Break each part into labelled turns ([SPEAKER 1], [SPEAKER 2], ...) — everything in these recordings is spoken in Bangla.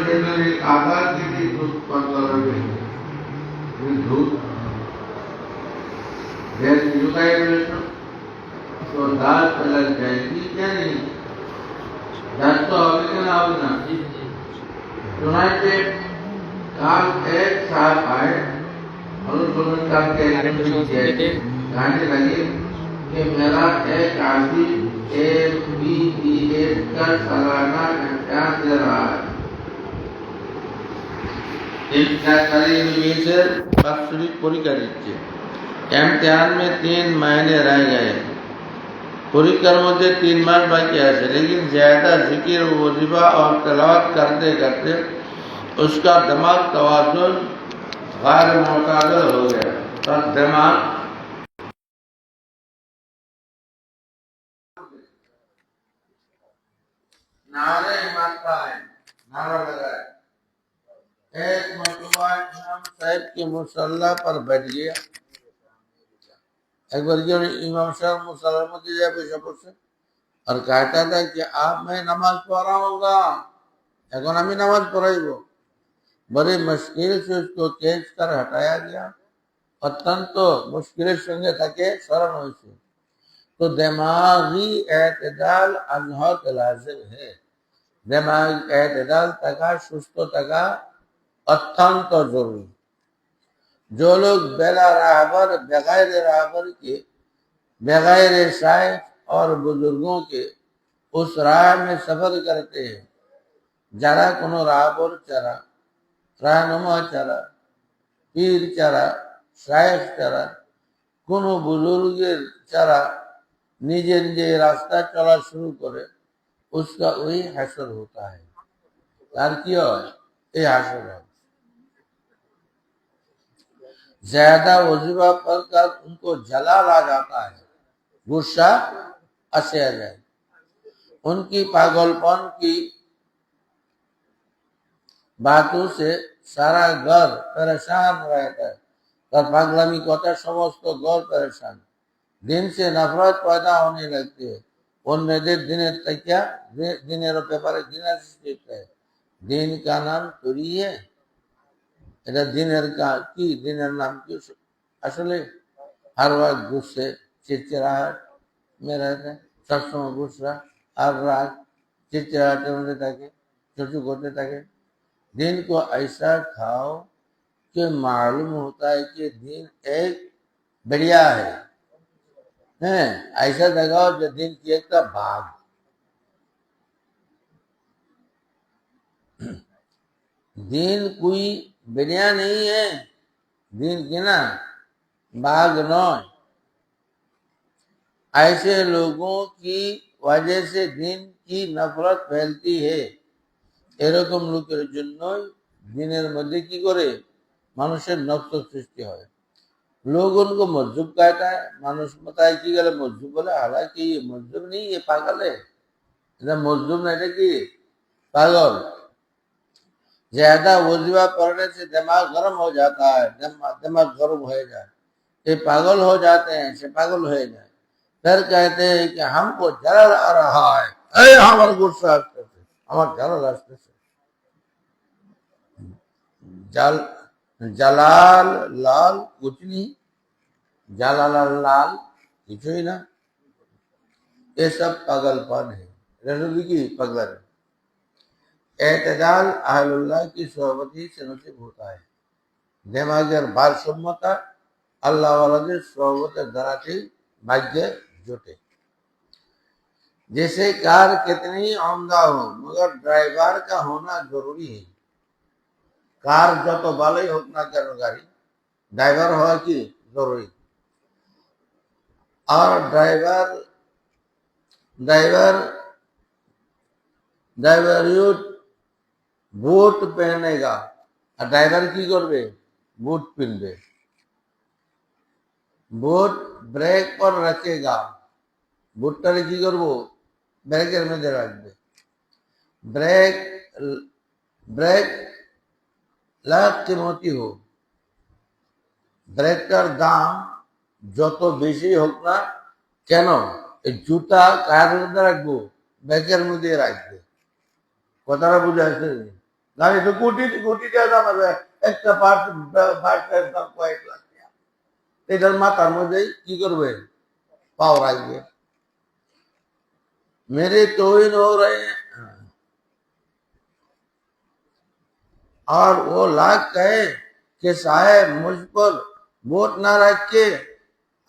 [SPEAKER 1] एक आधार के लिए दूध पंद्रह दूध तो दाल पलट जाएगी क्या नहीं? दाल तो अभी ना अब ना सुनाते काल एक साल आए और सुनने का गाने लगे कि मेरा एक आदमी ABES का सालाना इम्तिहान दे रहा है। वास्तविक परीक्षा दिচ্ছে इम्तिहान में 3 महीने रह गए। परीक्षार मध्य 3 मास बाकी है, लेकिन ज्यादा जिक्र वजीफा और तिलावत करते करते उसका दिमाग तवाज़ुन गैर मुतअद्दिल हो गया। तो दिमाग नारे मारता है, नारा लगा है। एक मरतबा इमाम साहब के मुसल्ला पर बैठ गया। एक बार इमाम साहब मुसल्ला में जाए पेशा पड़ছে और कहता था कि आप मैं नमाज पढ़ाऊंगा, এখন আমি নামাজ পড়াইবো। बड़े मुश्किल से उसको खींच कर हटाया गया। अत्यंत मुश्किल संगे ताके स्मरण হয়েছে। तो दिमागी एतदाल अनहद लाजिम है। दिमागी एतदाल तका सुस्त तका अत्यंत जरूरी। जो लोग बेला राहबर बगैर शाइख और बुजुर्गों के उस राह में सफर करते हैं, যারা কোনো রাহबर ছাড়া, রাহনুমা ছাড়া, পীর ছাড়া, শায়েখ ছাড়া, কোনো বুজুর্গের ছাড়া নিজে নিজে রাস্তা চলা শুরু করে, उसका वही हासिल होता है। तार की হয় এই हासिल है। ज्यादा वजीफा पढ़कर उनको जलाल आ जाता है, गुस्सा आसे आ जाए। उनकी पागलपन की बातों से सारा घर परेशान रहता है और पागलामी कहता समस्त घर परेशान। दिन से नफरत पैदा होने लगती है। অন্যদের দিনের তকিয়া দিনের ব্যাপারে ঘৃণা সৃষ্টি হয়। দিন का नाम चोरी है। এটা দিনের কি দিনের নাম কি? আসলে हर वक्त गुस्से चिड़चिड़ाहट में रहते हैं, सब समय गुस्सा, हर रात चिड़चिड़ाहट होते থাকে, चुचुक होते থাকে। दिन को ऐसा खाओ कि मालूम होता है कि दिन एक बढ़िया है, ऐसा लगाओ जो दिन की एक का भाग। दिन कोई बढ़िया नहीं है, दिन की ना भाग नौय। ऐसे लोगों की वजह से दिन की नफरत फैलती है। এরকম লোকের জন্যই দিনের মধ্যে কি করে মানুষের নফরত সৃষ্টি হয়। लोग उनको मजदूब कहता है, मानुष बताए कि गले मजदूब बोले, हालांकि ये मजदूब नहीं, ये पागल है। मजदूब नहीं कि पागल। ज्यादा वजीफा पढ़ने से दिमाग गर्म हो जाता है, दिमाग गर्म हो जाए, ये पागल हो जाते हैं, से पागल हो जाए। फिर कहते हैं कि हमको जलल आ रहा है, हमारा गुस्सा आते थे, हमारा जलल आते से जलाल लाल कुछ नहीं, जलाल लाल কিছুই না। ये सब पागलपन है, रसूल की पगल। एतदाल अहलुल्लाह की सोहबती से नसीब होता है। दिमागेर भारसाम्यता अल्लाह वालाদের सोहबतेর দ্বারাই भाग्य जुटे। जैसे कार कितनी आमदा हो मगर ड्राइवर का होना जरूरी है। कार যত ভালোই হোক না কেন গাড়ি, ड्राइवर হওয়া কি জরুরি। और ड्राइवर बूट पहनेगा और ड्राइवर की करबे बूट पहनबे। बूट ब्रेक पर रखेगा, बूटटारे की करबो ब्रेकेर मধ্যে রাখবে। ब्रेक लाख कीमती हो, ब्रेकটার দাম যত বেশি হোক না কেন এই জুতা কার মধ্যে রাখবো, ব্যাগের মধ্যে রাখবে। কথাটা বুঝা যাচ্ছে? গাড়ি তো কোটি কোটি টাকা দাম আছে, একটা পার্টের দাম কয়েক লাখ টাকা। এটার মাথার মধ্যে কি করবে, पाव आएंगे। मेरे तोहिन हो रहे हैं और वो लाख कहे कि साहेब मुझ पर वोट ना रख के,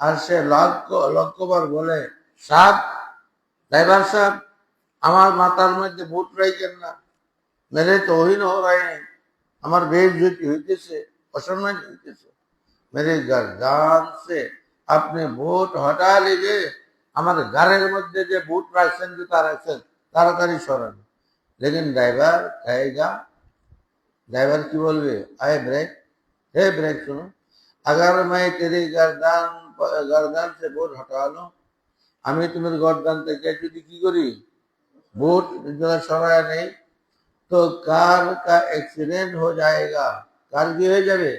[SPEAKER 1] और से लोग पर बोले साहब ड्राइवर साहब আমার মাথার মধ্যে ভোট রাখেন না, মেরে तोहिन हो रहे हैं, আমার बेइज्जती হইতেছে, অসম্মান হইতেছে। मेरे गर्दान से अपने वोट हटा लीजिए, আমার ঘরের মধ্যে যে বুট রাখছেন, জুতা রাখছেন, তাড়াতাড়ি সরান। लेकिन ड्राइवर कहेगा, ड्राइवर की बोलबे आए ब्रेक, हे ब्रेक सुनो, अगर मैं तेरी गर्दन से बोट हटा लो, আমি তোমার গর্দান থেকে যদি কি করি, বুট সরায় নেই, तो कार का एक्सीडेंट हो जाएगा। कार की हो जाए,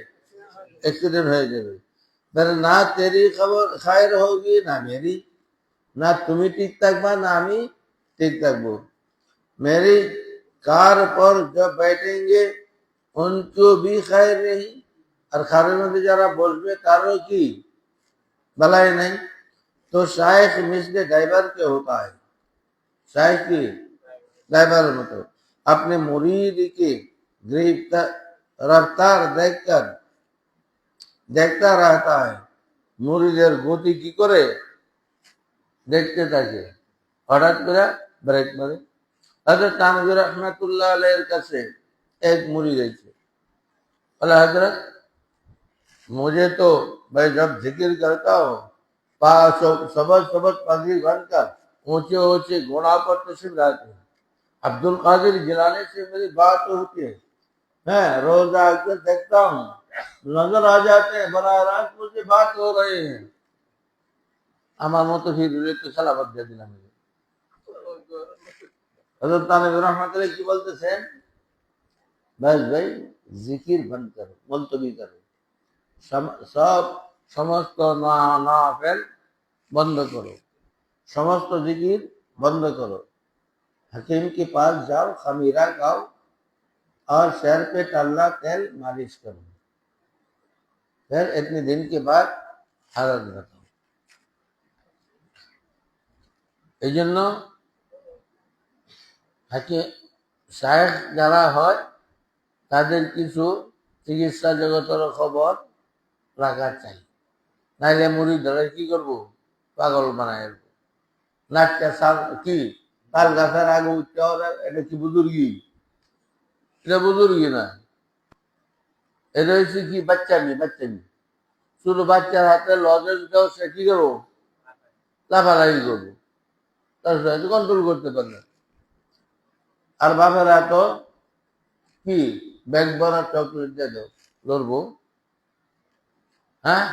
[SPEAKER 1] एक्सीडेंट हो जाए, मेरे ना तेरी खबर खैर होगी ना मेरी, ना तुम्हें ठीक থাকবা না আমি ঠিক থাকবো। मेरी कार पर जब बैठेंगे उनको भी खैर नहीं, और खारे में যারা বসবে তারও কি भलाई नहीं। तो शायख मिसले ड्राइवर के होता है, शायख की ड्राइवर मतलब अपने मुरीद की गिरफ्तार रफ्तार देखता रहता है, मुरीদের গতি কি করে দেখতে থাকে, হঠাৎ করে ব্রেক মারে। हजरत तानवीर रहमतुल्लाह अलैहि কাছে एक मुरीद আছে, बोला हजरत मुझे तो मैं जब जिक्र करता हूँ सबज सबज पगड़ी बनकर ऊंचे ऊंचे घोड़ा पर तशरीफ लाते हैं, अब्दुल कादिर जिलानी से मेरी बात होती है, रोज आकर देखता हूँ, नजर आ जाते हैं, बराह रास्त मुझे बात हो रही है। আমার মতো ফিরে তো সালাবাদ দিয়ে দিলাম। হযরত তানভীর রহমাতুল্লাহ কি বলতেছেন, बस भाई जिकिर बंद करो, मुलतवी करो, सब समस्त नाफिल बंद करो, समस्त जिकिर बंद करो, हकीम के पास जाओ, खमीरा खाओ और सर पे टल्ला तेल मालिश करो, फिर इतने दिन के बाद हालत बताओ। এই জন্য শায়েখ যারা হয় তাদের কিছু চিকিৎসা জগতের খবর রাখা চাই, নাইলে মুরিদরা কি করবো, পাগল বানায়। নাচটা সাল কি তাল গাছের আগে উঠতে হবে, এটা কি বুজুর্গি? এটা বুজুর্গি না, এটা হচ্ছে কি বাচ্চামি। শুধু বাচ্চার হাতে লজেন্স দেওয়া, সে কি করবো, লাফালাফি করবো, তার সাথে কন্ট্রোল করতে পারবে। আর বাপেরা তো কি ব্যাগ ভরা চকলেট দিয়ে দাও, ধরবো। হ্যাঁ,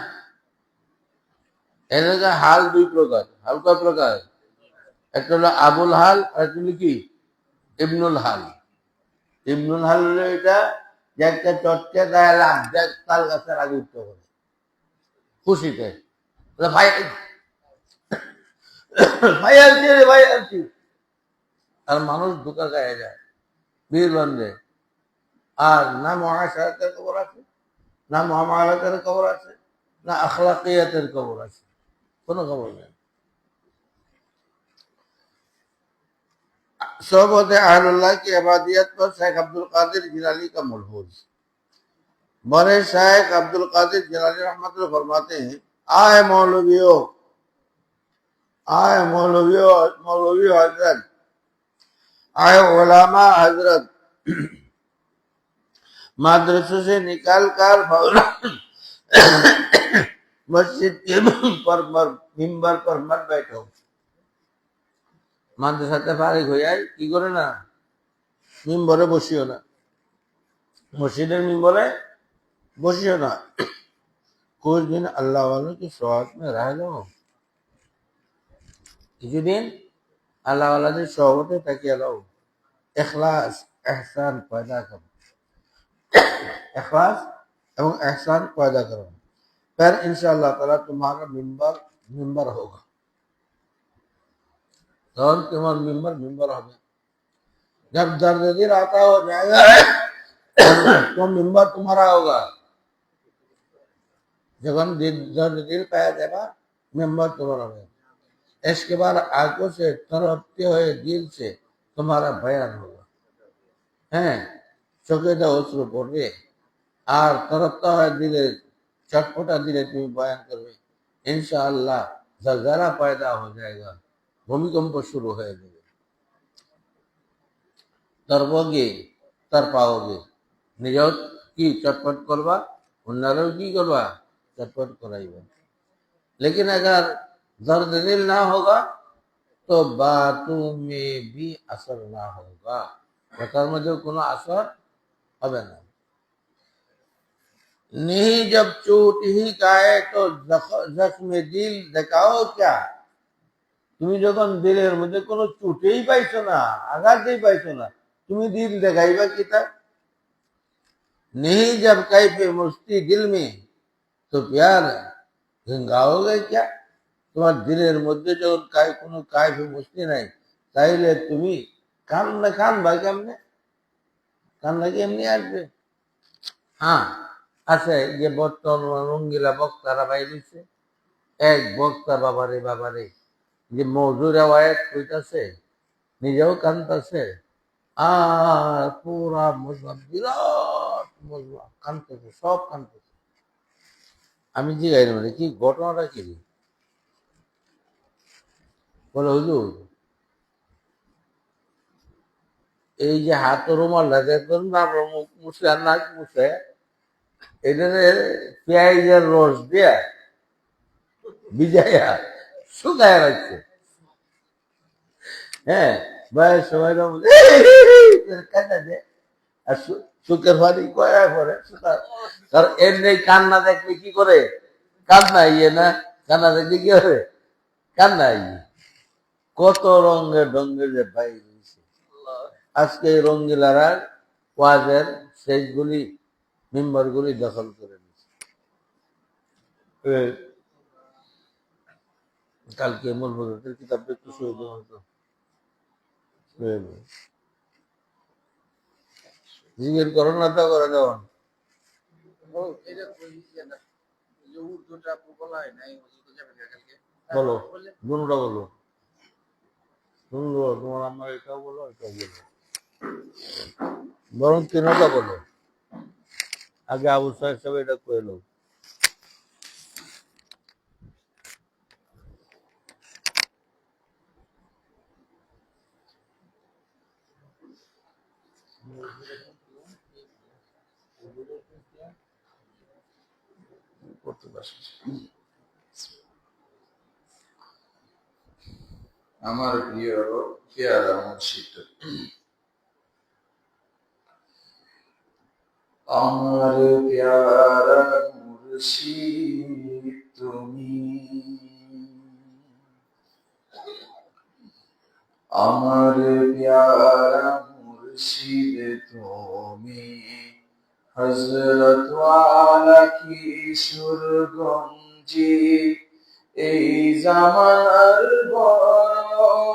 [SPEAKER 1] এদের হাল দুই প্রকার। হাল কয় প্রকার? একটা হলো আবুল হাল, আর একটা হলো কি ইবনুল হাল। ইবনুল হাল হলো এটা যে একটা চর্চা গায়ে লাভ দেয়, তাল গাছের আগে উঠতে পারে খুশিতে, ভাই ভাই আসছি রে, ভাই আসছি। আর মানুষ ধোকা গায়ে যায়, বীর বান্ধে। আর না মহাশায়তের খবর আছে, না মহামালাতের খবর আছে, না আখলাকিয়াতের খবর আছে, কোনো খবর নেই। सोबत अहलुल्लाह की इबादियत पर शेख अब्दुल कादिर जिलानी का मलहूज। बड़े शेख अब्दुल कादिर जिलानी रहमतुल्लाह फरमाते हैं, आए मौलवियों हजरत, आए उलमा हजरत, मदरसे से निकाल कर मस्जिद के मिंबर पर मत बैठो। মাদ্রাসাতে ফারিক হইয়াই কি করে না, মিম্বরে বসিও না, मस्जिद मिंबरे बसियो ना, कुछ दिन अल्लाह वालों की सोहबत में रह लो, কিছু দিন আল্লাহ ওয়ালাদের সোহবতে তাকিয়ে लो, इखलास एहसान पैदा करो, इखलास एवं एहसान पैदा करो, फिर इंशाअल्लाह ताला तुम्हारा मिंबर होगा। तब तुम्हारा मिंबर होगा। जब दर्द दिल आता हो जाएगा तो मेंबर तुम्हारा होगा। जब हम दिल पाया देगा मेंबर तुम्हारा होगा। इसके बाद आंखों से तरफते हुए दिल से तुम्हारा बयान होगा। हैं चोखे दा অশ্রু পড়বে আর তরফতা হয় দিলে चटपटा दिले তুমি बयान করবে इंशाअल्लाह जलजला पैदा हो जाएगा भूमिकंप शुरू हो जाएगा तरबोगे तर पाओगे নিজেও কি চটপট করবা অন্যরাও কি করবা चटपट कराइबा लेकिन अगर दर्द दिल ना होगा तो बातों में भी असर ना होगा কথার মধ্যে কোনো আসর হবে না नहीं जब चोट ही खाए तो जख्म दिल देखाओ क्या তুমি যখন দিলের মধ্যে কোনো চোটেই পাইছো না আঘাতই পাইছো না তুমি দিল দেখাইবা কি তা नहीं जब कैफे मुस्ती दिल में तो प्यार गंगाओगे क्या তোমার দিলের মধ্যে যখন কোনো কাইফে মুস্তি নাই তাইলে তুমি কানবা কেমনে কান্না কি এমনি আসবে হ্যাঁ আছে যে বর্তমান রঙ্গিলা বক্তারা বাইরেছে এক বক্তা বাবারে যে মজুর আওয়াজ কইতাছে নিজেও কানতাছে আর পুরা মজমা বিরাট মজমা কানতেছে সব কানতেছে আমি জিজ্ঞাসা মানে কি ঘটনাটা কি বলে হুজুর এই যে হাত রুমাল দেখবেন না মুখ মুছে আর নাক মুছে এটা পেঁয়াজের রস দিয়া ভিজাইয়া শুকায় রাখছে হ্যাঁ বয়স সময় কান্না দেয় আর সুখের পানি কয়া করে কারণ এমনি কান্না দেখলে কি করে কান্না ইয়ে না কান্না দেখলে কি করে কান্না ইয়ে কত রঙের ঢঙ্গের যে ভাই আজকে এই রঙ্গিলারা ওয়াজের শেষগুলি মেম্বারগুলি দখল করে নিচ্ছে কালকে মূলভূতের কিতাবটা একটু শুয়ে দেবেন তো জিজ্ঞেস করো না তা করে দেওয়ান বলো দুটা বলো শুনলো তোমার আমার এটাও বলো এটাও বলো বরং তিনটা বলো আগে আবু সাহেব সব এটা করে লো
[SPEAKER 2] আমার প্রিয় পেয়ারা মুর্শিদ আমার পেয়ারা মুর্শিদ তুমি আমার পেয়ারা মুর্শিদ তুমি হযরত ওয়ালা কিশোরগঞ্জে এই জামানার বলি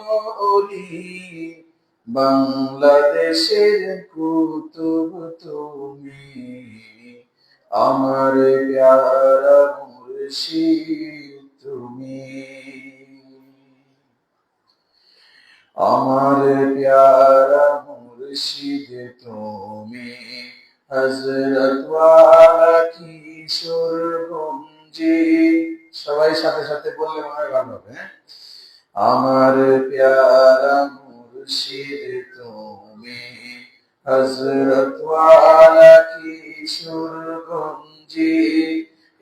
[SPEAKER 2] বাংলাদেশের কুতুব তুমি আমার প্যারা মুর্শিদ তুমি আমার প্যারা মুর্শিদ তুমি হযরত ওয়ালা কিশোরগঞ্জে সবাই সাথে সাথে বললে মনে হয় ভালো হবে আমার প্যারা মুর্শিদ তুমি হযরত ওয়ালা কিশোরগঞ্জে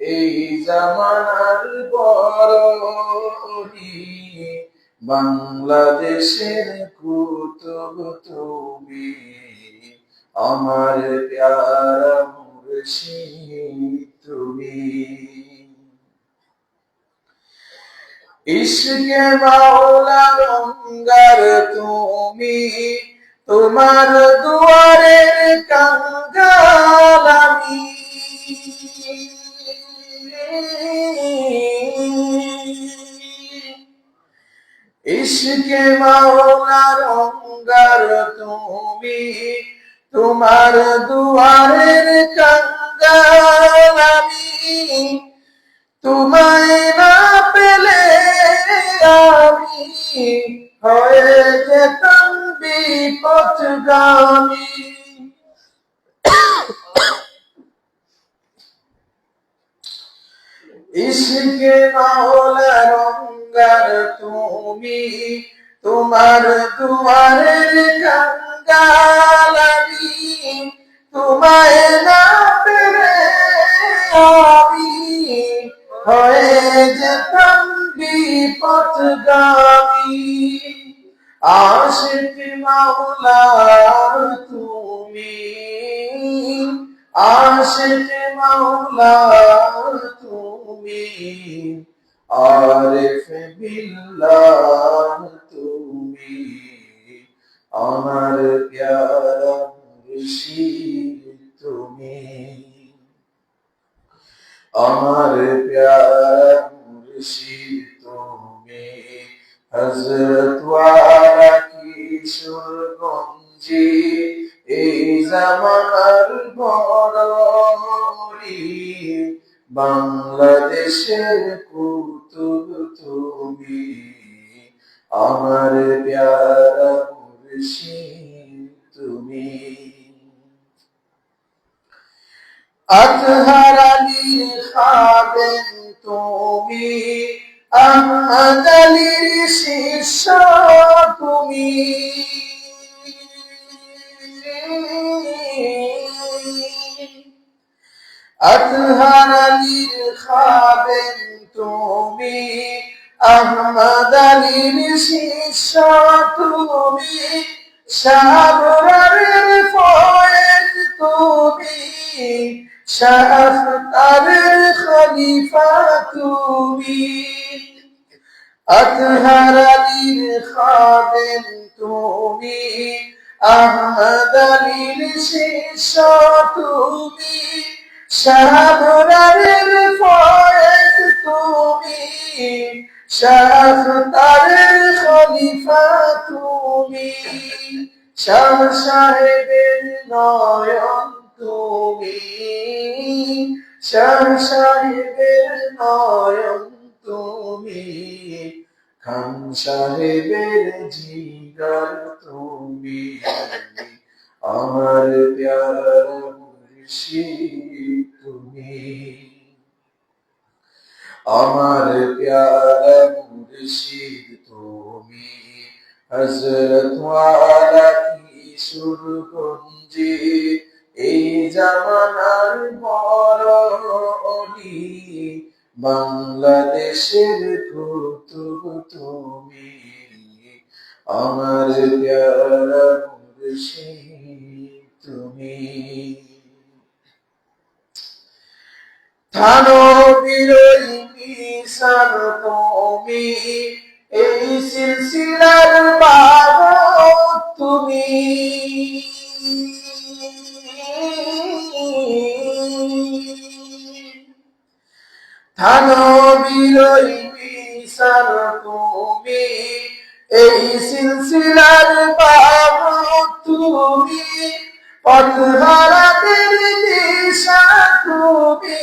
[SPEAKER 2] এই জামানার বড়ি বাংলাদেশের কুতুব তুমি আমার প্যারা মুর্শিদ তুমি ইশকে মাওলা রঙ্গার তুমি তোমার দুয়ারের কাঙ্গাল আমি ইশকে মাওলা রঙ্গার তুমি তোমার দুয়ারের কাঙ্গাল আমি, তোমায় না পেলে আমি হয়ে যেতাম বিপথগামী। ইশকে মাওলা রঙ্গার তুমি, তোমার দুয়ারের কাঙ্গাল আমি, তোমায় না পেলে আমি হয়ে যেতাম বিপথগামী। আশিক মাওলা তুমি, আশিক মাওলা তুমি, আরিফ বিল্লাহ তুমি, আমার প্যারা মুর্শিদ তুমি, আমার প্যারা মুর্শিদ তুমি। হযরত ওয়ালা কিশোরগঞ্জে এই জামানার বড়ি, বাংলাদেশের কুতুব তুমি, আমার প্যারা মুর্শিদ তুমি। আতহার আলীর খাদেম তুমি, আহমদ আলীর শিষ্য তুমি, আতহার আলীর খাদেম তুমি, আহমদ আলীর শিষ্য তুমি, শাহরারের ফয়েজ তুমি, শাহতারের খলিফা তুমি, আতহার আলীর খাদেম তুমি, আহমদ আলীর শিষ্য তুমি, শাহরারের ফয়েজ তুমি, শাহতারের খলিফা তুমি, শাহ সাহেবের নয়ন তুমি, শাহ সাহেবের নয়ন তুমি, খান সাহেবের জিগার তুমি, আমার প্যারা মুর্শিদ তুমি, আমার প্যারা মুর্শিদ তুমি। হযরত ওয়ালা কিশোরগঞ্জে এই জামানার বড়ি, বাংলাদেশের কুতুব তুমি, আমার প্যারা মুর্শিদ তুমি। থানবীরই মিশান তুমি, এই সিলসিলার বাবা তুমি, থানবীরই মিশান তুমি, এই সিলসিলার বাবা তুমি, পথহারাদের দিশা তুমি,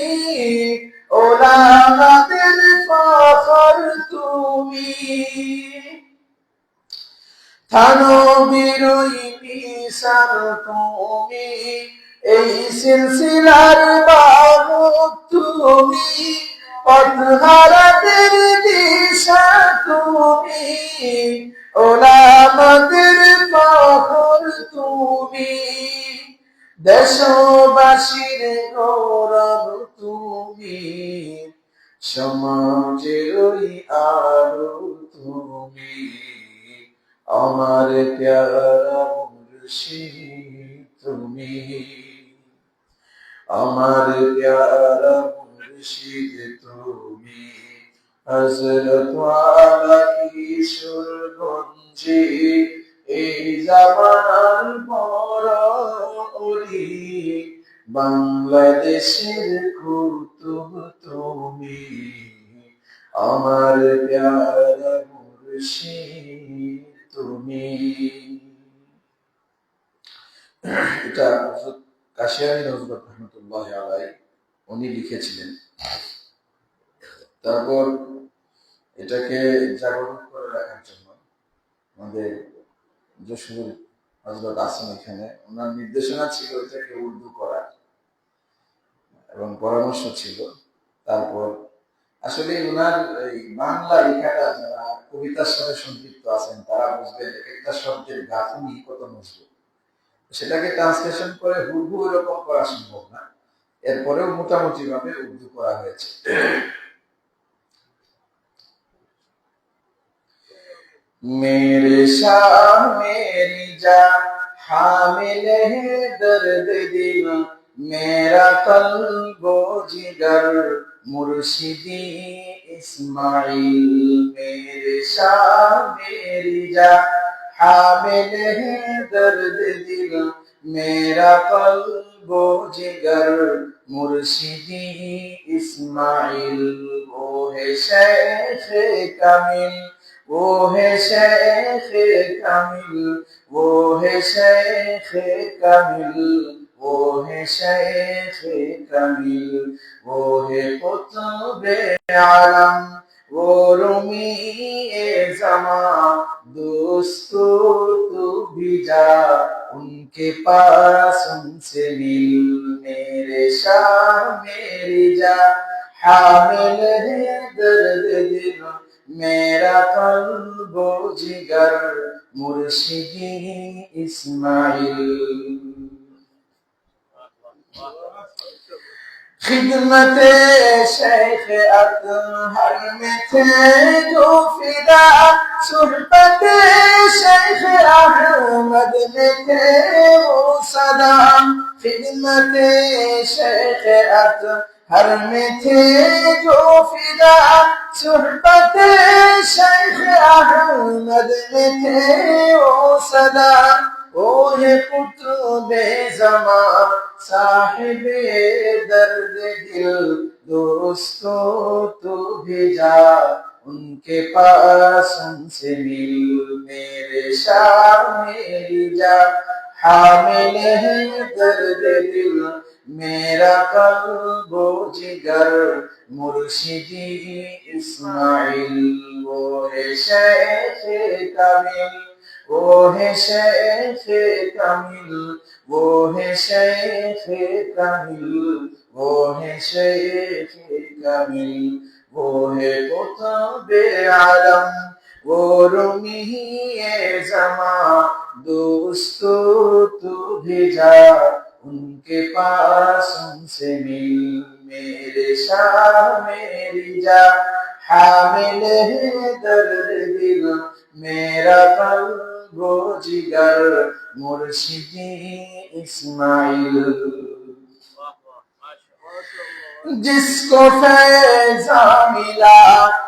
[SPEAKER 2] ওলামাদের ফখর তুমি, থানবীরই মিশান তুমি, এই সিলসিলার বাবা তুমি, পথহারাদের দিশা তুমি, ওলামাদের ফখর তুমি, দেশবাসীর গৌরব তুমি, সমাজেরই আলো তুমি, আমার প্যারা মুর্শিদ তুমি, আমার প্যারা মুর্শিদ তুমি। হযরত ওয়ালা কিশোরগঞ্জে এই জামানার বড়ি, বাংলাদেশের কুতুব তুমি, আমার প্যারা মুর্শিদ তুমি। এটা হযরত কাশিয়ানী হযরত রহমাতুল্লাহ আলাইহি উনি লিখেছিলেন। তারপর এটাকে জাগরণ করে রাখার জন্য আমাদের যশোর হযরত আসেন এখানে, ওনার নির্দেশনা ছিল এটাকে উর্দু করার এবং পরামর্শ ছিল। তারপর আসলে ওনার এই বাংলা লেখাটা যারা কবিতার সাথে সম্পৃক্ত আছেন তারা বুঝবেন এক একটা শব্দের গাঁথুনি কত মজবুত। সেটাকে ট্রান্সলেশন করে হুবহু এরকম করা সম্ভব না, এরপরেও মোটামুটি ভাবে উর্দু করা হয়েছে। मेरे शाह मेरी जा हामिल है दर्द दिल मेरा कल्बो जिगर मुर्शिदी इस्माइल। मेरे शाह मेरी जा हामिल है दर्द दिल मेरा कल्बो जिगर मुर्शिदी इस्माइल। वो है शेख कामिल, वो है शेख कामिल, वो है शेख कामिल, वो है शेख कामिल, वो है कुतुबे आलम, वो रूमी ए ज़मा दोस्तों तू भी जा उनके पास उनसे मिल। मेरे शाह मेरी जा हामिल है दर्द दिल मेरा कल्बो जिगर मुर्शिदी इस्माइल। खिदमते शेख अतहर में थे जो फिदा, सुहबते शेख अहमद में थे वो सदा। खिदमते शेख अतहर में थे जो फिदा, सुहबते शेख अहमद में थे वो सदा। वो है कुतुबे ज़मा साहिबे दर्द दिल दोस्तों तू भी जा उनके पास उनसे मिल। मेरे शाह मेरी जा हामिल है दर्द दिल मेरा कल्बो जिगर मुर्शिदी इस्माइल। वो है शेख कामिल, वो है शेख कामिल, वो है शेख कामिल, वो है शेख कामिल, वो है कुतुबे आलम, वो रूमी ए ज़मा दोस्तों तू भी जा उनके पास उनसे मिल। मेरे शाह मेरी जा हामिल है दर्द दिल मेरा कल्बो जिगर मुर्शिदी इस्माइल। जिसको फैज़ा मिला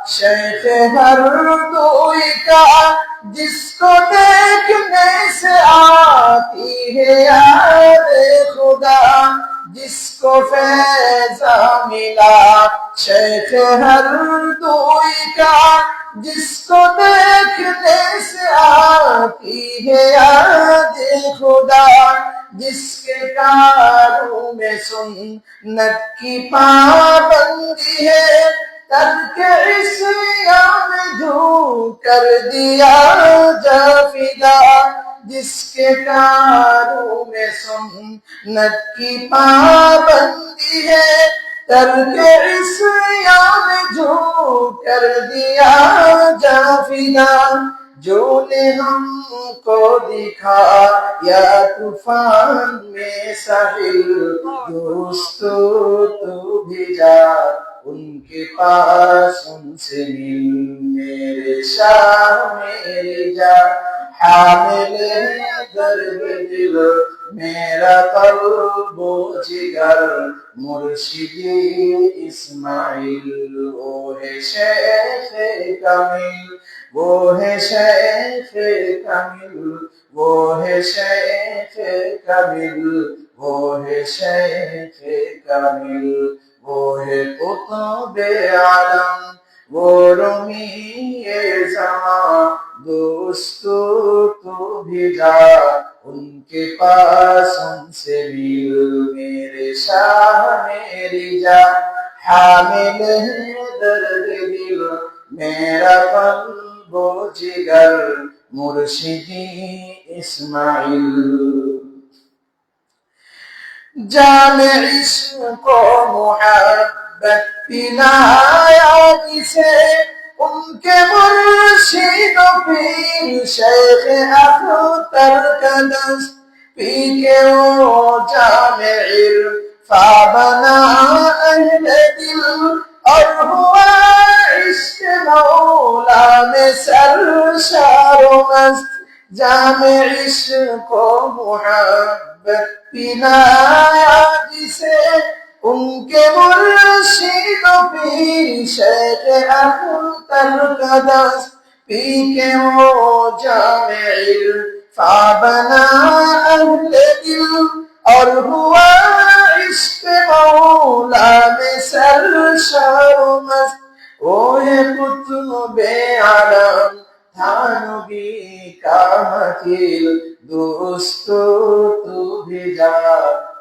[SPEAKER 2] शेख हरदोई का, जिसको देखने से आती है याद खुदा। जिसको फैज़ा मिला शेख हरदोई का, जिसको देखने से आती है याद खुदा। जिसके कारों में सुन्नत की पाबंदी है, तर्के इस्याम जो कर दिया जाफिदा। जिसके कारों में सुन्नत की पाबंदी है, तर्के इस्याम जो कर दिया जाफिदा। जो ने हमको दिखा या तूफान में साहिल दोस्तों तू भी जा उनके पास उनसे मिल। मेरे शाह मेरी जा हामिल है दर्द दिल मेरा कल्बो जिगर मुर्शिदी इस्माइल। वो है शेख कामिल, वो है शेख कामिल, वो है शेख कामिल, वो है शेख कामिल, वो है कुतुबे आलम, वो रूमी ए ज़मा दोस्तों तू भी जा उनके पास उनसे मिल मेरे शाह मेरी जा हामिल है दर्द दिल मेरा कल्बो जिगर मुर्शिदी इस्माइल जामे इश्क मोहब्बत पिलाया जिसे उनके मुर्शिद पीर शेख अख्तर का दस्त पी के वो जामे इरफा बना अहले दिल और हुआ इश्क मौला में सरशार मस्त जामे इश्क मोहब्बत पिलाया जिसे उनके मुर्शिद पीर शेख अख्तर का दस्त पी के वो जामे इरफा बना अहले दिल और हुआ इश्क मौला में सरशार मस्त ओ है कुतुबे आलम थानवी का वकील दोस्तों तू भी जा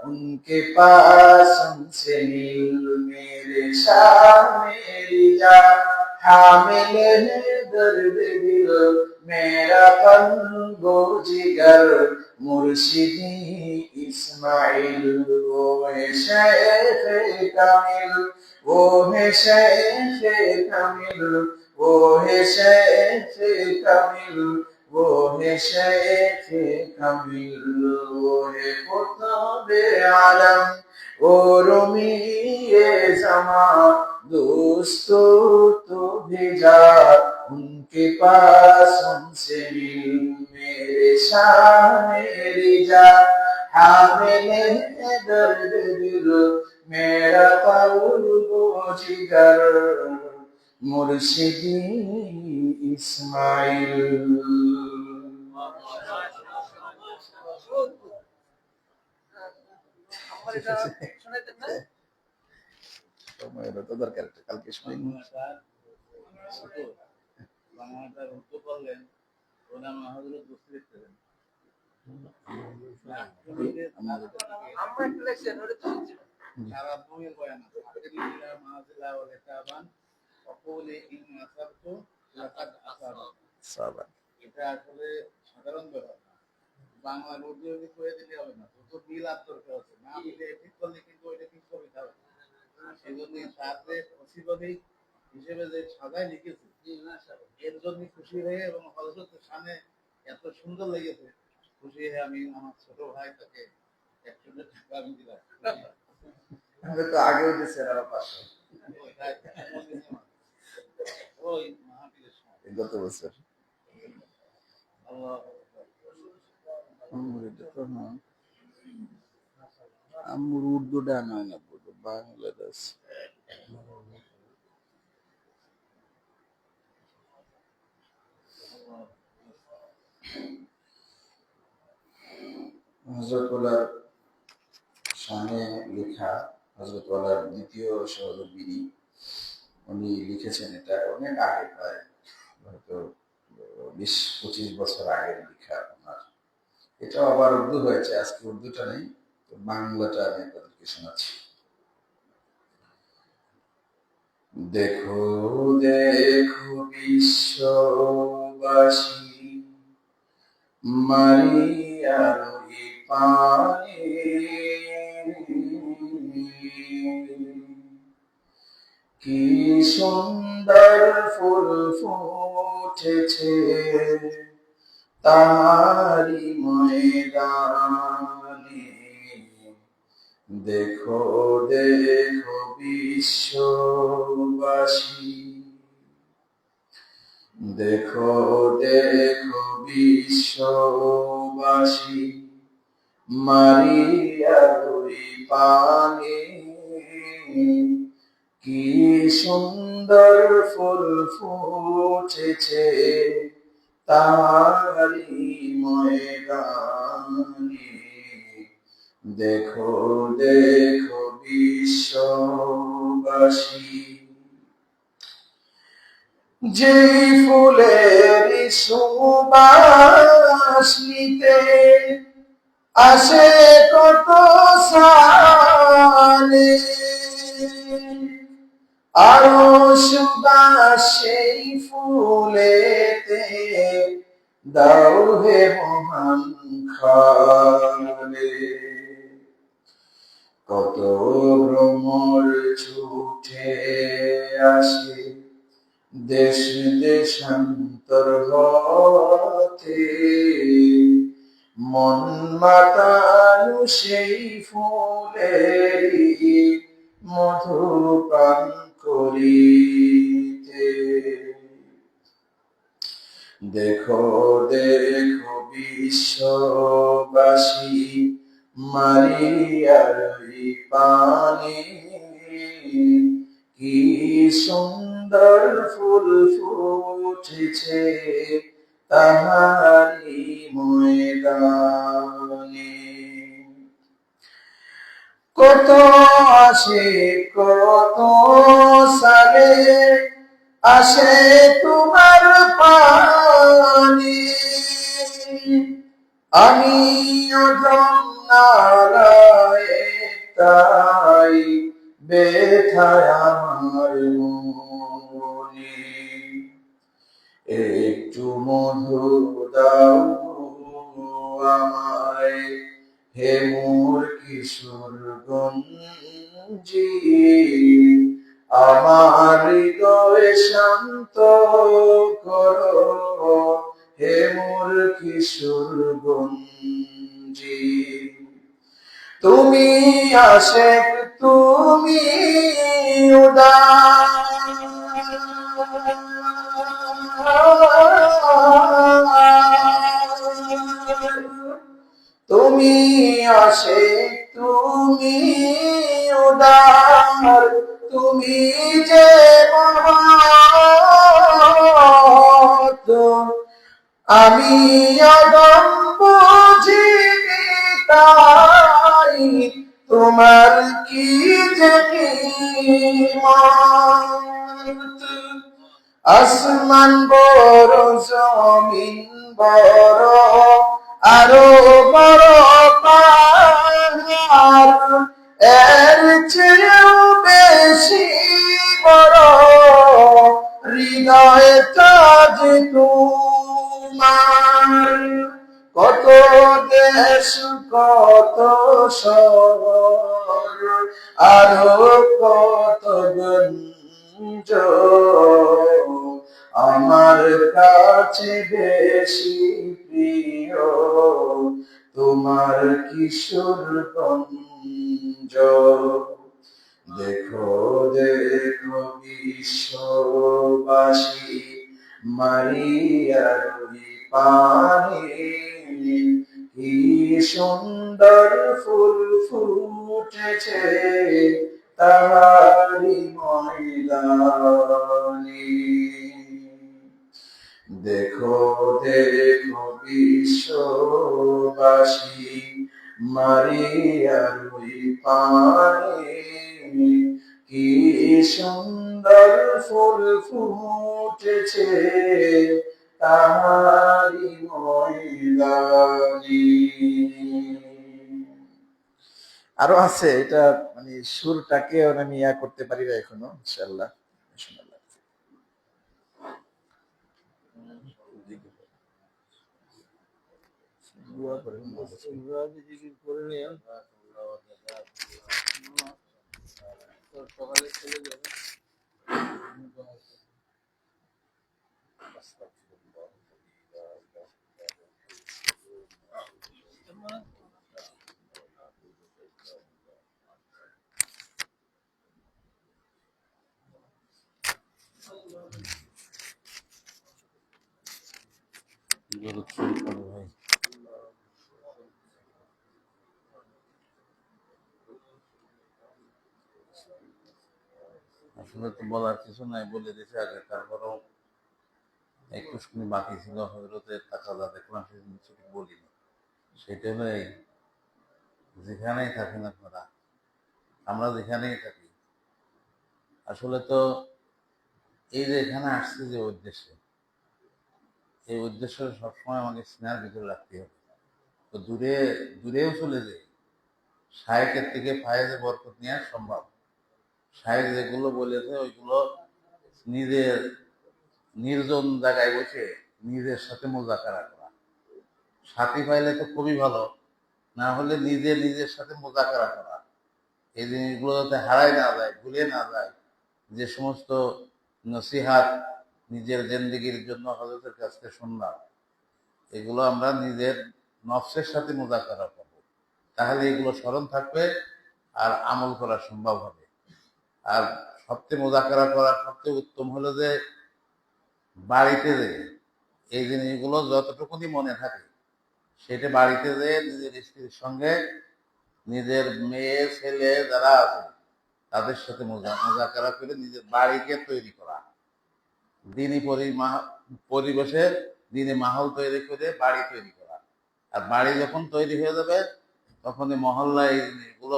[SPEAKER 2] उनके पास उनसे मिल मेरे शाह मेरी जा हामिल है दर्द दिल मेरा कल्बो जिगर मुर्शिदी इस्माइल वो है शेख कामिल वो है शेख कामिल वो है शेख कामिल वो है शेख कामिल वो है कुतुबे आलम वो रूमी ये ज़मा दोस्तों तो भेजा उनके पास उनसे मिल मेरे शाह मेरी जा हामिल है दर्द दिल मेरा कल्बो जिगर मुर्शिदी इस्माइल সময়েরও তো দরকার একটা কালকে শুনি
[SPEAKER 3] বাংলাটার উত্তর করলেন ওনার মহাজুর বুঝতে দেখতেন সারা ভূমির বয়ান আছে আলহামদুলিল্লাহ মাযিলা ওয়া তাবান অকুলি ইন আসাবতু লাকাদ আসাবা
[SPEAKER 2] সাবা
[SPEAKER 3] এটা আসলে সাধারণ ব্যাপার না বাংলা উর্দু করে দিলে হবে না তো বিল আত্মরকে আছে না মিলে ঠিক করলে কিন্তু ওইটা ঠিক কবিতা হবে সেই জন্য সাথে অসিবাদী হিসেবে যে সাজায় লিখেছে এর জন্য খুশি হয়ে এবং হযরতের সামনে এত সুন্দর লেগেছে খুশি হয়ে আমি আমার ছোট ভাই তাকে 100 টাকা আমি দিলাম
[SPEAKER 2] আমি তো আগেও দিয়েছি আর 500
[SPEAKER 3] ওই মাহফিলের সময়
[SPEAKER 2] গত বছর
[SPEAKER 3] আল্লাহ
[SPEAKER 2] আমার উর্দুটা নয় না বাংলাদেশ হযরতওয়ালার শানে লেখা হযরতওয়ালার দ্বিতীয় সহধর্মিণী উনি লিখেছেন এটা অনেক আগে প্রায় হয়তো 20-25 বছর আগের লেখা ওনার এটাও আবার উর্দু হয়েছে আজকে উর্দুটা নেই তো বাংলাটা আমি আপনাদেরকে শোনাচ্ছি দেখো দেখো বিশ্ববাসী মারিয়ার পানে কি সুন্দর ফুল ফুটেছে তারি ময়দানে দেখো দেখো বিশ্ববাসী দেখো দেখো বিশ্ববাসী মারিয়ার পানে কি সুন্দর ফুল ফুটেছে তারি ময়দানে দেখো দেখো বিশ্ববাসী যে ফুলের সুবাস নিতে আসে কত সালে আরো সুবাস সেই ফুলেতে দাও হে মহান খালে কত ভ্রমর ছুটে আসে দেশ দেশান্তর হতে মন মাতানো সেই ফুলেরই মধু পান করিতে দেখো দেখো বিশ্ববাসী মারিয়ার এই পানি কি সুন্দর ফুল ফুটেছে তাহারি ময়দানে কত আসে কত সালে আসে তোমার পানি আমি নারায় তাই ব্যথায় আমার মনে একটু মধু দাও আমায় হে মোর কিশোর গঞ্জি আমার হৃদয় শান্ত করো হে মোর কিশোর গঞ্জি তুমি আশেক তুমি উদার তুমি আশেক তুমি উদার তুমি যে মহৎ আমি অদম বুঝিনি তাই তোমার কি যে কিমত আসমান বড় জমিন বড় আরো বড় পাহাড় এর চেয়েও বেশি বড় হৃদয়টা যে তোমার কত দেশ কত শহর আরো কত গঞ্জ আমার কাছে বেশি প্রিয় তোমার কিশোরগঞ্জ দেখো দেখো বিশ্ববাসী মারিয়ার ওই পানি কি সুন্দর ফুল ফুটেছে তাহারি ময়দানে দেখো দেখো বিশ্ববাসী মারিয়ার ওই পানি কি সুন্দর ফুল ফুটেছে তাহারি ময়দানে আরো আছে এটা মানে সুরটাকে আমি ইয়া করতে পারি না এখনো ইনশাআল্লাহ দোয়া করেন
[SPEAKER 1] করে নিয়ে সকালে চলে যাবে ভাই আসলে তো বলার কিছু নাই বলে দিছে আগে তারপরেও একটুখানি বাকি ছিল হজরতের তাকাদা দেখলাম সেদিন কিছু বলিনি সেটা হলো এই যেখানেই থাকেন আপনারা আমরা যেখানেই থাকি আসলে তো এই যে এখানে আসছে যে উদ্দেশ্যে এই উদ্দেশ্য সবসময় আমাকে সিনার ভিতরে রাখতে হবে
[SPEAKER 3] তো দূরেও চলে যায়, শায়েকের থেকে ফায়েজে বরকত নেওয়া সম্ভব। শায়েক যেগুলো বলেছে ওইগুলো নিজের নির্জন জায়গায় বসে নিজের সাথে মোজাকারা করা। সাথী পাইলে তো খুবই ভালো, না হলে নিজের সাথে মোজাকারা করা। এই জিনিসগুলো যাতে হারাই না যায়, ভুলে না যায়। যে সমস্ত নসিহাত নিজের জিন্দেগির জন্য হযরতের কাছ থেকে শুনলাম, এগুলো আমরা নিজের নফসের সাথে মোজাকারা করব, তাহলে এগুলো স্মরণ থাকবে আর আমল করা সম্ভব হবে। আর সবচেয়ে মোজাকারা করার সবচেয়ে উত্তম হলো যে বাড়িতে যে এই জিনিসগুলো যতটুকুনি মনে থাকে সেটা বাড়িতে যে নিজের স্ত্রীর সঙ্গে, নিজের মেয়ে ছেলে যারা আছে তাদের সাথে মোজাকারা করে নিজের বাড়িকে তৈরি করা, দিনই পরিবেশে দিনে মাহল তৈরি করে বাড়ি তৈরি করা। আর বাড়ি যখন তৈরি হয়ে যাবে তখন এই মহল্লায় এই জিনিসগুলো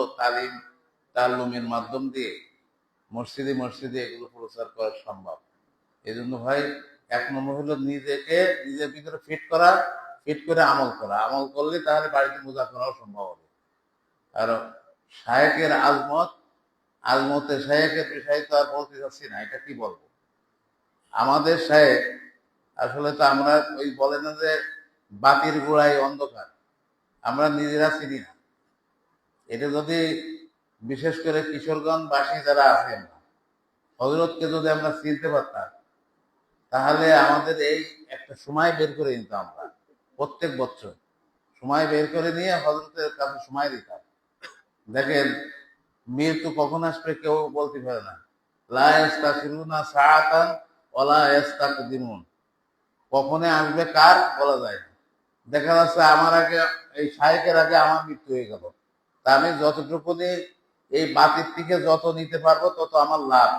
[SPEAKER 3] তাল্লুমের মাধ্যম দিয়ে মসজিদে মসজিদে এগুলো প্রচার করা সম্ভব। এই জন্য ভাই 1 নম্বর হলো নিজেকে নিজের ভিতরে ফিট করে আমল করা। আমল করলে তাহলে বাড়িতে মোজা করাও সম্ভব হবে। আর শায়েকের আজমতের শায়েকের বিষয়ে তো আর বলতে চাচ্ছি না, এটা কি বলবো। আমাদের শায়েক আসলে তো আমরা ওই বলে না যে বাতির গোড়ায় অন্ধকার, আমরা নিজেরা চিনি না। এটা যদি বিশেষ করে কিশোরগঞ্জবাসী যারা আছেন, হযরতকে যদি আমরা চিনতে পারতাম তাহলে আমাদের এই একটা সময় বের করে নিতাম। আমরা প্রত্যেক বছর সময় বের করে নিয়ে হযরতের কাছে সময় দিতাম। দেখেন মৃত্যু কখন আসবে কেউ বলতে পারে না। লা ইস্তাখিরুনা সাআতান ওয়ালা ইস্তাকদিমুন, কখনে আসবে কার বলা যায় না। দেখা যাচ্ছে আমার আগে, এই শায়েকের আগে আমার মৃত্যু হয়ে গেল, তা আমি যতটুকুনি এই বাতির থেকে যত নিতে পারবো তত আমার লাভ,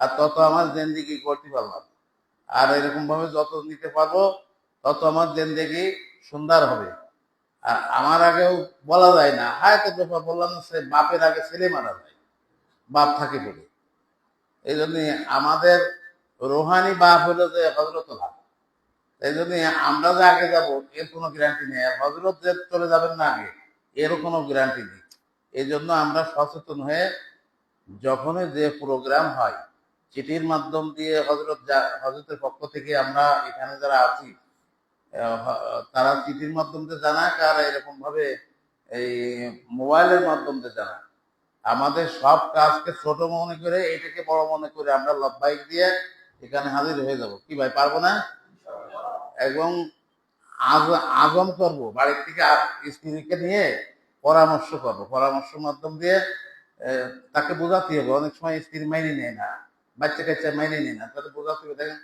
[SPEAKER 3] আর তত আমার জিন্দেগি করতে পারলাম। আর এরকম ভাবে যত নিতে পারবো তত আমার জিন্দেগি সুন্দর হবে। আর আমার আগেও বলা যায় না, হয়তো ব্যাপার বললাম না, সে বাপের আগে ছেলে মারা যায়, বাপ থাকে বলে। এই জন্য আমাদের রোহানি বাপ হলো যে হযরতুল্লাহ। এই জন্য আমরা যে আগে যাবো এর কোনো গ্যারান্টি নেই, আর হযরত যে চলে যাবেন না আগে এরও কোনো গ্যারান্টি নেই। এই জন্য আমরা সচেতন হয়ে যখনই যে প্রোগ্রাম হয় চিঠির মাধ্যম দিয়ে হযরতের পক্ষ থেকে আমরা এখানে যারা আছি তারা চিঠির মাধ্যম দিয়ে জানাক, আর এরকম ভাবে এই মোবাইলের মাধ্যম দিয়ে জানাক। আমাদের সব কাজকে ছোট মনে করে এটাকে বড় মনে করে আমরা লব্বাইক দিয়ে এখানে হাজির হয়ে যাব। কি ভাই, পারবো না? এবং আজম করব, বাড়ির থেকে স্ত্রীকে নিয়ে পরামর্শ করব, পরামর্শের মাধ্যম দিয়ে তাকে বোঝাতে হবে। অনেক সময় স্ত্রী মাইনে নেয় না, বাচ্চা কাচ্চা মাইনে নেয় না, তাকে বোঝাতে হবে। দেখেন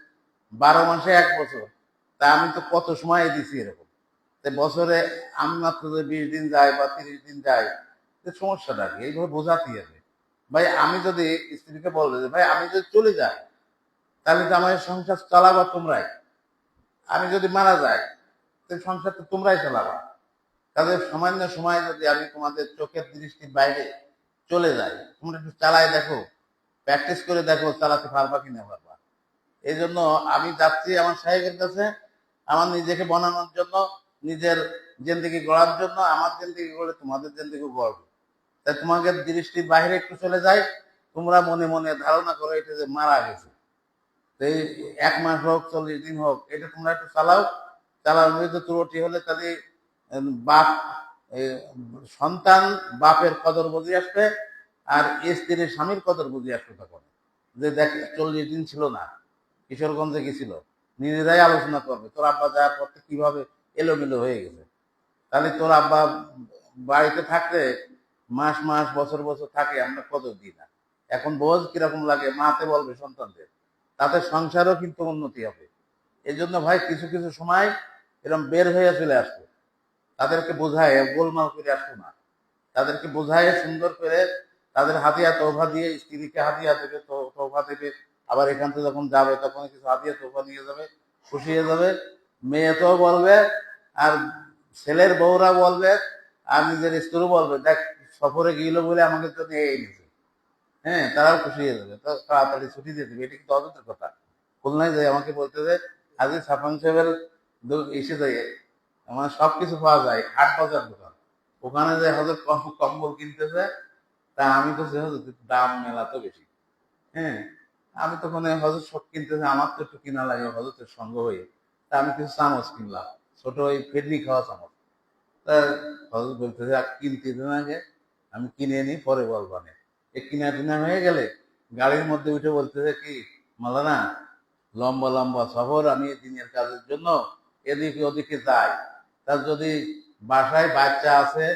[SPEAKER 3] 12 মাসে 1 বছর, তা আমি তো কত সময় দিছি এরকম। বছরে আমি মাত্র 20 দিন যাই বা 30 দিন যাই, সমস্যাটা কি? এইভাবে বোঝাতে হবে। ভাই আমি যদি স্ত্রীকে বলবো যে ভাই আমি যদি চলে যাই তাহলে তো আমার সংসার চালাবা তোমরাই, আমি যদি মারা যাই তাহলে সংসার তো তোমরাই চালাবা। তাদের সামান্য সময় যদি আমি তোমাদের চোখের দৃষ্টির বাইরে চলে যাই, তোমরা একটু চালাই দেখো, প্র্যাকটিস করে দেখো চালাতে পারবা কিনা পারবা। এই জন্য আমি যাচ্ছি আমার সাহেবের কাছে আমার নিজেকে বানানোর জন্য, নিজের জিন্দেগি গড়ার জন্য। আমার জিন্দেগি গড়ে তোমাদের জিন্দেগি গড়বে। তাই তোমাদের দৃষ্টির বাইরে একটু চলে যায়, তোমরা মনে মনে ধারণা করো এটা যে মারা গেছে। এই 1 মাস হোক 40 দিন হোক, এটা তোমরা একটু চালাও। চালানোর মধ্যে ত্রুটি হলে তাহলে বাপ সন্তান বাপের কদর বুঝে আসবে, আর স্ত্রীর স্বামীর কদর বুঝে আসবে। তখন যে দেখ 40 দিন ছিল না, কিশোরগঞ্জে গেছিল, নিজেরাই আলোচনা করবে তোর আব্বা যাওয়ার পর কিভাবে এলোমেলো হয়ে গেছে। তাহলে তোর আব্বা বাড়িতে থাকলে মাস মাস বছর বছর থাকে, আমরা কদর দিই না। এখন বোঝ কিরকম লাগে, মাতে বলবে সন্তানদের, তাতে সংসারও কিন্তু উন্নতি হবে। এই জন্য ভাই কিছু কিছু সময় এরকম বের হয়ে চলে আসবে, তাদেরকে বোঝায় গোলমাল করে আসবো না, তাদেরকে বোঝায় সুন্দর করে, তাদের হাতিয়া তোফা দিয়ে, স্ত্রীকে হাতিয়া দেবে, তোফা দেবে। আবার এখান থেকে যখন যাবে তখন কিছু হাতিয়া তোফা নিয়ে যাবে, খুশি হয়ে যাবে। মেয়ে তো বলবে, আর ছেলের বউরা বলবে, আর নিজের স্ত্রীও বলবে, দেখ সফরে গেল বলে আমাকে তো নিয়ে এনেছে। হ্যাঁ, তারাও খুশি হয়ে যাবে, তো তাড়াতাড়ি ছুটি দিয়ে দেবে। এটা কিন্তু অযথের কথা। খুলনায় যাই আমাকে বলতে যে আজকে সাফান সাহেবের এসে যায় আমার সবকিছু পাওয়া যায়, হাট বাজার দোকান। ওখানে যে হজরত কম্বল কিনতেছে, তা আমি তো হজরত দাম মেলা তো বেশি। হ্যাঁ, আমি তখন হজরত সব কিনতেছে, আমার তো একটু কিনা লাগে হজরতের সঙ্গ হয়ে। তা আমি কিছু চামচ কিনলাম, ছোট ওই ফেরনি খাওয়া চামচ। তা হজরত বলতেছে কিনতে দিন আগে, আমি কিনে নিই পরে বলবানে। এই কিনা টিনা হয়ে গেলে গাড়ির মধ্যে উঠে বলতেছে কি, মালানা লম্বা লম্বা সফর, আমি দিনের কাজের জন্য এদিকে ওদিকে যাই। তার যদি বাসায় বাচ্চা আছে,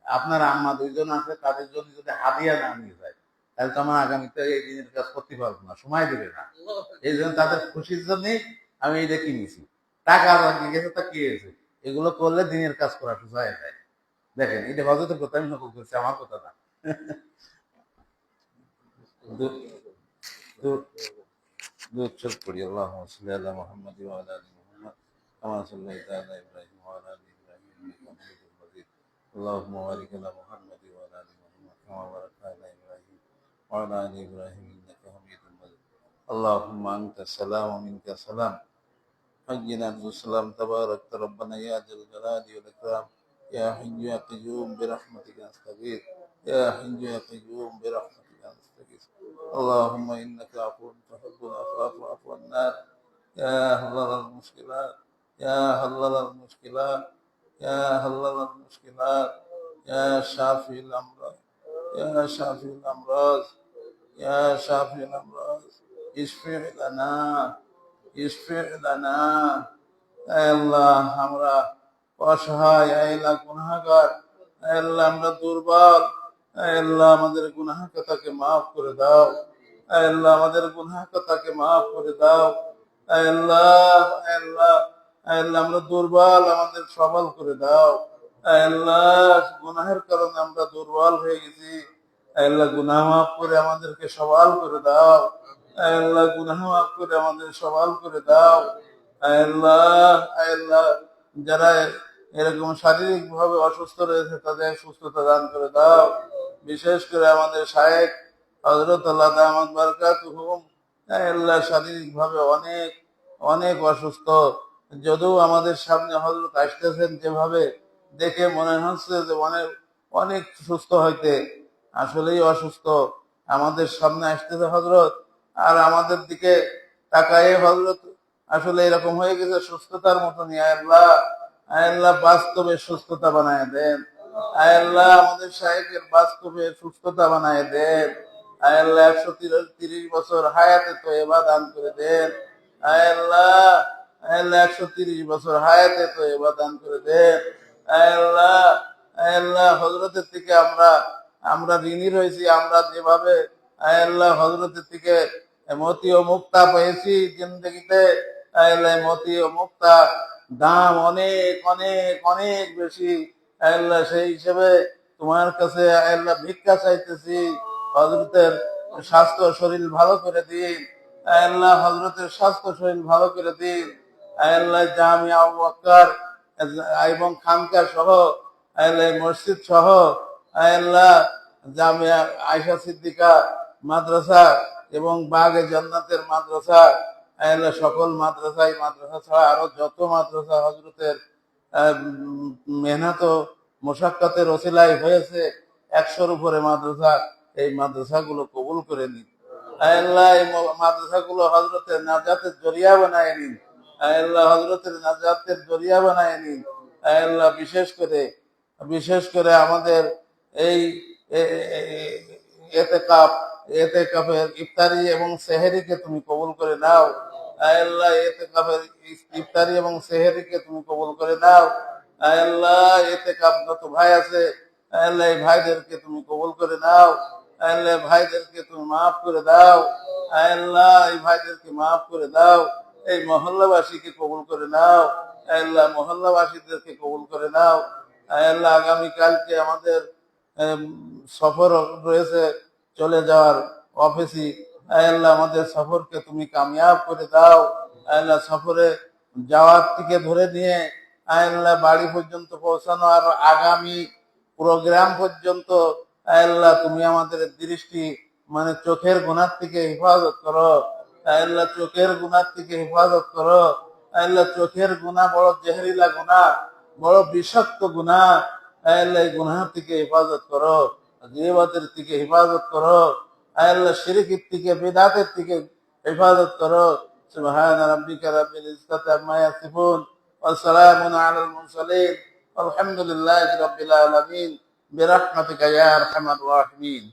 [SPEAKER 3] আপনার আম্মা দুইজন আছে, তাদের জন্য যদি হাদিয়া না নিয়ে যায়, তাহলে তো আমার আগামীতে এই দিনের কাজ করতে পারবো না, সময় দেবে না। এই জন্য তাদের খুশির জন্য আমি এইটা কিনেছি। টাকা লাগিয়ে গেছে, তা কি হয়েছে, এগুলো করলে দিনের কাজ করা সোজা হয়ে যায়। দেখেন, এটা হজরতের কথা আমি নকল করছি, আমার কথা না। درود شرط پڑھی اللهم صل على محمد وعلى ال محمد كما صليت على ابراهيم وعلى ال ابراهيم انك حميد مجيد اللهم بارك على محمد وعلى ال محمد كما باركت على ابراهيم وعلى ال ابراهيم انك حميد مجيد اللهم انت السلام ومنك السلام حينا عبد السلام تبارك ربنا يا ذا الجلال والاكرام يا حي يا قيوم برحمتك نستغيث يا حي يا قيوم برحمتك نستغيث اللهم انك عفو تحب العفو فاعف عنا يا حلال المشكلات يا حلال المشكلات يا حلال المشكلات يا شافي الامراض يا شافي الامراض يا شافي الامراض اشفع لنا اشفع لنا আল্লাহ আমরা অসহায়, আল্লাহ গুনাহগার, আল্লাহ আমরা দুর্বল, আল্লাহ আমাদের গুনাহ কথাকে মাফ করে দাও, আল্লাহ আমাদের গুনাহ কথাকে মাফ করে দাও, আল্লাহ আল্লাহ আল্লাহ আমরা দুর্বল, আমাদের সবল করে দাও, আল্লাহ গুনাহের কারণে আমরা দুর্বল হয়ে গেছি, আল্লাহ গুনাহ মাফ করে আমাদেরকে সবল করে দাও, আল্লাহ গুনাহ মাফ করে আমাদের সবল করে দাও, আল্লাহ আল্লাহ যারা এরকম শারীরিক ভাবে অসুস্থ রয়েছে তাদের সুস্থতা দান করে দাও। বিশেষ করে আমাদের শায়েখ হযরত আল্লাহ দামাত বারাকাতুহুম আল্লাহ শারীরিক ভাবে অনেক অনেক অসুস্থ। যদিও আমাদের সামনে হযরত আসতেছেন, যেভাবে দেখে মনে হচ্ছে যে অনেক অনেক সুস্থ হইতে, আসলেই অসুস্থ। আমাদের সামনে আসতেছে হযরত, আর আমাদের দিকে তাকায়ে হযরত আসলে এরকম হয়ে গেছে সুস্থতার মতো নিয়ে। আল্লাহ আল্লাহ বাস্তবে সুস্থতা বানায় দেন, আল্লাহ আমাদের শায়েখের বাস্তবে সুস্থতা বানায় দেন, আল্লাহ 130 বছর হায়াতে তয়্যেবা দান করে দেন, আল্লাহ আল্লাহ 130 বছর হায়াতে তয়্যেবা দান করে দেন, আল্লাহ আল্লাহ হযরতের থেকে আমরা আমরা ঋণী রয়েছি। আমরা যেভাবে আল্লাহ হযরতের থেকে মতি ও মুক্তা পেয়েছি জিন্দগিতে, আল্লাহ মতি ও মুক্তা দাম অনেক অনেক অনেক বেশি। আল্লাহ সেই হিসেবে তোমার কাছে আল্লাহ ভিক্ষা চাইতেছি, হযরতের স্বাস্থ্য শরীর ভালো করে দিন, আল্লাহ হযরতের স্বাস্থ্য শরীর ভালো করে দিন, আল্লাহ জামিয়া আবু বকর এবং খানকা সহ আল্লাহ মসজিদ সহ আল্লাহ জামিয়া আয়েশা সিদ্দিকা মাদ্রাসা এবং বাগে জান্নাতের মাদ্রাসা, আল্লাহ সকল মাদ্রাসায়, মাদ্রাসা ছাড়া আরো যত মাদ্রাসা হযরতের মেহনত মোশাক্কাতের ওসিলায় হয়েছে 100-র উপরে মাদ্রাসা, এই মাদ্রাসাগুলো কবুল করে নিন আল্লাহ। এই মাদ্রাসাগুলো হযরতের নাজাতের জরিয়া বানায় নিন আল্লাহ, হযরতের নাজাতের জরিয়া বানায় নিন আল্লাহ। বিশেষ করে আমাদের এই এতেকাফের ইফতারি এবং সেহরিকে তুমি কবুল করে নাও আল্লাহ, এতেকাফের ইফতারি এবং সেহরিকে তুমি কবুল করে নাও আল্লাহ। এতেকাফরত ভাই আছে আল্লাহ, এই ভাইদেরকে তুমি কবুল করে নাও আল্লাহ, ভাইদেরকে তুমি মাফ করে দাও আল্লাহ, এই ভাইদেরকে মাফ করে দাও। এই মহল্লাবাসীকে কবুল করে নাও আল্লাহ, মহল্লাবাসীদেরকে কবুল করে নাও আল্লাহ। আগামীকালকে আমাদের সফর রয়েছে চলে যাওয়ার অফিসি, আল্লাহ আমাদের সফরকে তুমি কামিয়াব করে দাও আল্লাহ। সফরে যাওয়ার থেকে ধরে নিয়ে আল্লাহ বাড়ি পর্যন্ত পৌঁছানো আর আগামী প্রোগ্রাম পর্যন্ত আল্লাহ তুমি আমাদের দৃষ্টি মানে চোখের গুনাহ থেকে হেফাজত করো আল্লাহ, চোখের গুনাহ থেকে হেফাজত করো আল্লাহ। চোখের গুনাহ বড় জেহরিলা গুনাহ, বড় বিষাক্ত গুনাহ, আয় আল্লাহ এই গুনাহ থেকে হেফাজত করো, গীবতের থেকে হেফাজত করো, আয় আল্লাহ শিরকের থেকে, বিদআতের থেকে হেফাজত করো। সুবহান রাব্বিকা রাব্বিল ইজ্জাতি আম্মা ইয়াসিফুন ওয়া সালামুন আলাল মুরসালিন আলহামদুলিল্লাহি রাব্বিল আলামিন বিরহমাতিকা ইয়া আরহামার রাহিমিন।